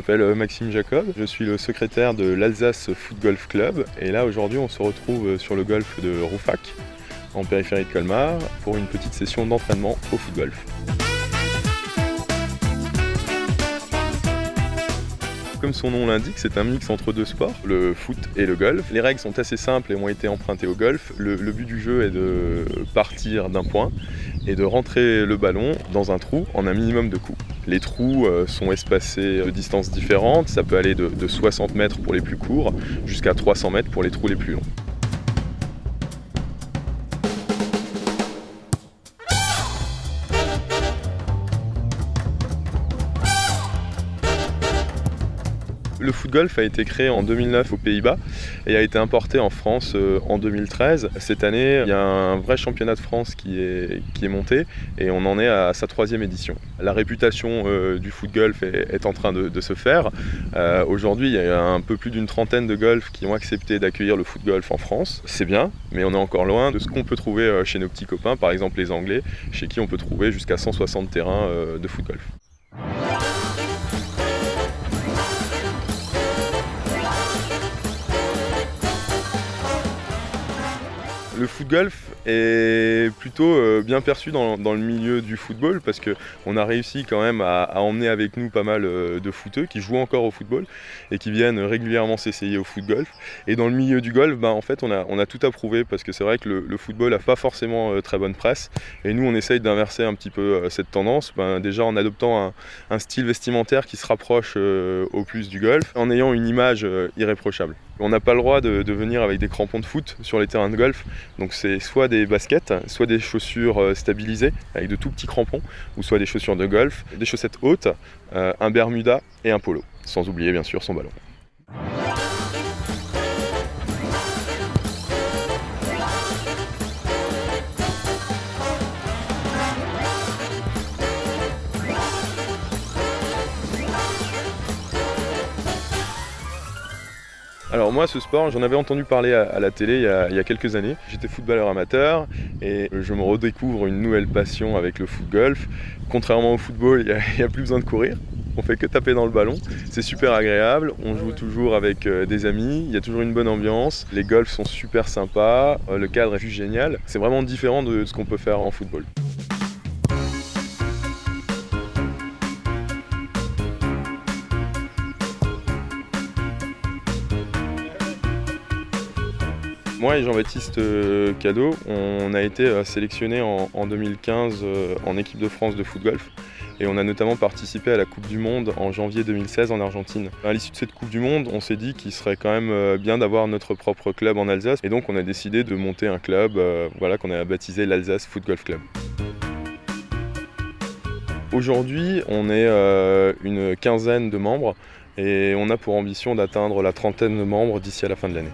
m'appelle Maxime Jacob, je suis le secrétaire de l'Alsace Foot Golf Club et là aujourd'hui on se retrouve sur le golf de Rouffach, en périphérie de Colmar, pour une petite session d'entraînement au foot golf. Comme son nom l'indique, c'est un mix entre deux sports, le foot et le golf. Les règles sont assez simples et ont été empruntées au golf. Le but du jeu est de partir d'un point et de rentrer le ballon dans un trou en un minimum de coups. Les trous sont espacés de distances différentes, ça peut aller de 60 mètres pour les plus courts jusqu'à 300 mètres pour les trous les plus longs. Le foot golf a été créé en 2009 aux Pays-Bas et a été importé en France en 2013. Cette année, il y a un vrai championnat de France qui est monté et on en est à sa 3e édition. La réputation du foot golf est en train de se faire. Aujourd'hui, il y a un peu plus d'une trentaine de golfs qui ont accepté d'accueillir le foot golf en France. C'est bien, mais on est encore loin de ce qu'on peut trouver chez nos petits copains, par exemple les Anglais, chez qui on peut trouver jusqu'à 160 terrains de foot golf. Le foot golf est plutôt bien perçu dans le milieu du football parce qu'on a réussi quand même à emmener avec nous pas mal de footeux qui jouent encore au football et qui viennent régulièrement s'essayer au foot golf. Et dans le milieu du golf, en fait, on a tout approuvé parce que c'est vrai que le football n'a pas forcément très bonne presse. Et nous, on essaye d'inverser un petit peu cette tendance, déjà en adoptant un style vestimentaire qui se rapproche au plus du golf, en ayant une image irréprochable. On n'a pas le droit de venir avec des crampons de foot sur les terrains de golf, donc c'est soit des baskets, soit des chaussures stabilisées avec de tout petits crampons, ou soit des chaussures de golf, des chaussettes hautes, un bermuda et un polo, sans oublier bien sûr son ballon. Alors moi, ce sport, j'en avais entendu parler à la télé il y a quelques années. J'étais footballeur amateur et je me redécouvre une nouvelle passion avec le foot golf. Contrairement au football, il n'y a plus besoin de courir. On fait que taper dans le ballon. C'est super agréable. On joue toujours avec des amis. Il y a toujours une bonne ambiance. Les golfs sont super sympas. Le cadre est juste génial. C'est vraiment différent de ce qu'on peut faire en football. Moi et Jean-Baptiste Cadeau, on a été sélectionnés en 2015 en équipe de France de foot golf et on a notamment participé à la Coupe du Monde en janvier 2016 en Argentine. À l'issue de cette Coupe du Monde, on s'est dit qu'il serait quand même bien d'avoir notre propre club en Alsace et donc on a décidé de monter un club qu'on a baptisé l'Alsace Foot Golf Club. Aujourd'hui, on est une quinzaine de membres et on a pour ambition d'atteindre la trentaine de membres d'ici à la fin de l'année.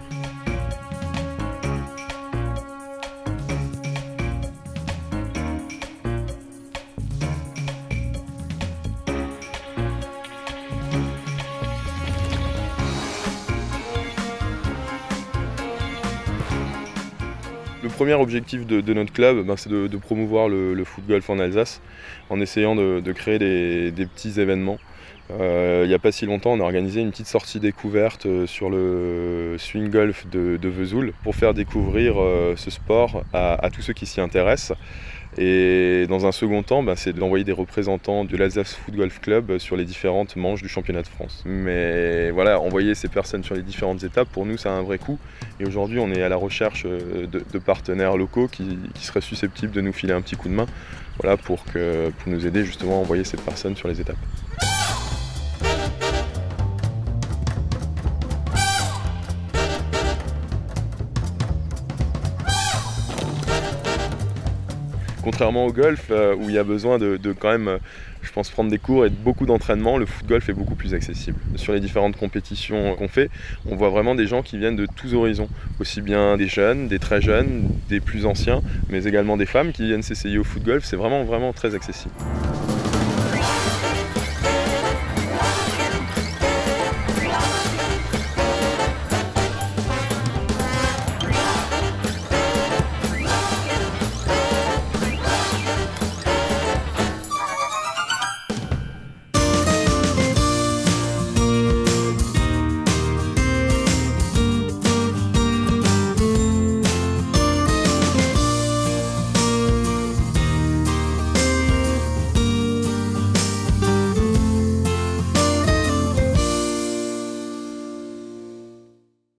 Le premier objectif de notre club, c'est de promouvoir le foot golf en Alsace en essayant de créer des petits événements. Il n'y a pas si longtemps, on a organisé une petite sortie découverte sur le swing golf de Vesoul pour faire découvrir ce sport à tous ceux qui s'y intéressent. Et dans un second temps, c'est d'envoyer des représentants de l'Alsace Foot Golf Club sur les différentes manches du championnat de France. Mais voilà, envoyer ces personnes sur les différentes étapes, pour nous, ça a un vrai coût. Et aujourd'hui, on est à la recherche de partenaires locaux qui seraient susceptibles de nous filer un petit coup de main, pour nous aider justement à envoyer ces personnes sur les étapes. Contrairement au golf, où il y a besoin de quand même, je pense, prendre des cours et beaucoup d'entraînement, le foot golf est beaucoup plus accessible. Sur les différentes compétitions qu'on fait, on voit vraiment des gens qui viennent de tous horizons, aussi bien des jeunes, des très jeunes, des plus anciens, mais également des femmes qui viennent s'essayer au foot golf. C'est vraiment très accessible.